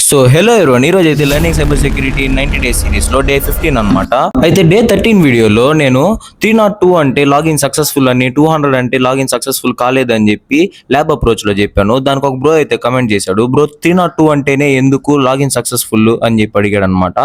So hello everyone, ఈ రోజు అయితే learning cyber security 90 days series లో డే 15 అన్నమాట. అయితే డే 13 వీడియోలో నేను 302 అంటే లాగిన్ సక్సెస్ఫుల్ అని, 200 అంటే లాగిన్ సక్సెస్ఫుల్ కాలేదని చెప్పి ల్యాబ్ అప్రోచ్ లో చెప్పాను. దానికి ఒక బ్రో అయితే కమెంట్ చేశాడు, బ్రో 302 అంటేనే ఎందుకు లాగిన్ సక్సెస్ఫుల్ అని చెప్పి అడిగాడు అనమాట.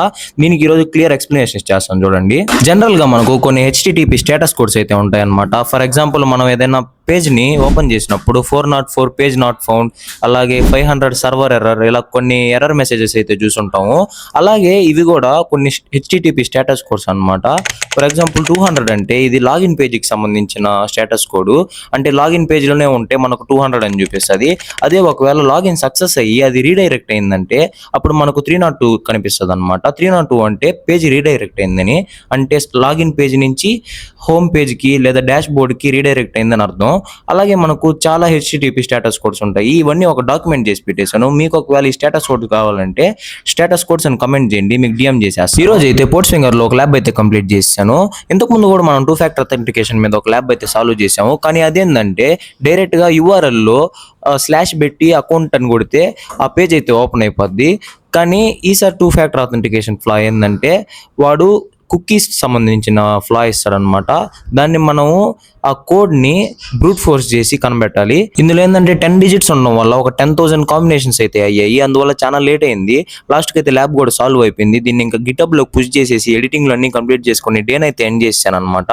దీనికి ఈ రోజు క్లియర్ ఎక్స్ప్లెనేషన్ చేస్తాను చూడండి. జనరల్ గా మనకు కొన్ని HTTP స్టేటస్ కోడ్స్ అయితే ఉంటాయి అనమాట. ఫర్ ఎగ్జాంపుల్ మనం ఏదైనా పేజ్ ని ఓపెన్ చేసినప్పుడు 404 పేజ్ నాట్ ఫౌండ్, అలాగే 500 సర్వర్ ఎర్రర్, ఇలా కొన్ని ఎర్రర్ మెసేజెస్ అయితే చూసుంటాము. అలాగే ఇవి కూడా కొన్ని HTTP స్టేటస్ కోడ్స్ అన్నమాట. ఫర్ ఎగ్జాంపుల్ 200 అంటే ఇది లాగిన్ పేజీకి సంబంధించిన స్టేటస్ కోడ్. అంటే లాగిన్ పేజ్లోనే ఉంటే మనకు 200 అని చూపిస్తుంది. అదే ఒకవేళ లాగిన్ సక్సెస్ అయ్యి అది రీడైరెక్ట్ అయిందంటే అప్పుడు మనకు 302 కనిపిస్తుంది అనమాట. 302 అంటే పేజ్ రీడైరెక్ట్ అయిందని, అంటే లాగిన్ పేజ్ నుంచి హోమ్ పేజ్కి లేదా డాష్ బోర్డ్కి రీడైరెక్ట్ అయిందని అర్థం. అలాగే మనకు చాలా HTTP స్టేటస్ కోడ్స్ ఉంటాయి. ఇవన్నీ ఒక డాక్యుమెంట్ చేసి పెట్టేశాను. మీకు ఒకవేళ ఈ స్టేటస్ కోడ్ కావాలంటే స్టేటస్ కోడ్స్ అని కమెంట్ చేయండి, మీకు DM చేసేస్తాను. ఈ రోజు అయితే పోర్ట్స్ ఫింగర్ లో ఒక ల్యాబ్ అయితే కంప్లీట్ చేశాను. ఇంతకు ముందు కూడా మనం 2 ఫ్యాక్టర్ అథెంటికేషన్ మీద ఒక ల్యాబ్ అయితే సాల్వ్ చేసాము. కానీ అదేంటంటే డైరెక్ట్ గా URL లో స్లాష్ పెట్టి అకౌంట్ అని కొడితే ఆ పేజ్ అయితే ఓపెన్ అయిపోద్ది. కానీ ఈసారి 2 ఫ్యాక్టర్ అథెంటికేషన్ ఫ్లా ఏంటంటే వాడు కుకీస్ సంబంధించిన ఫ్లా ఇస్తాడనమాట. దాన్ని మనము ఆ కోడ్ ని బ్రూట్ ఫోర్స్ చేసి కనిపెట్టాలి. ఇందులో ఏంటంటే 10 డిజిట్స్ ఉండడం వల్ల ఒక 10,000 కాంబినేషన్స్ అయితే అయ్యాయి. అందువల్ల చాలా లేట్ అయింది. లాస్ట్ కి అయితే ల్యాబ్ కూడా సాల్వ్ అయిపోయింది. దీన్ని ఇంకా గిటబ్ లో పుష్ చేసేసి ఎడిటింగ్ లో అన్ని కంప్లీట్ చేసుకుని డేన్ అయితే ఎండ్ చేశాను అనమాట.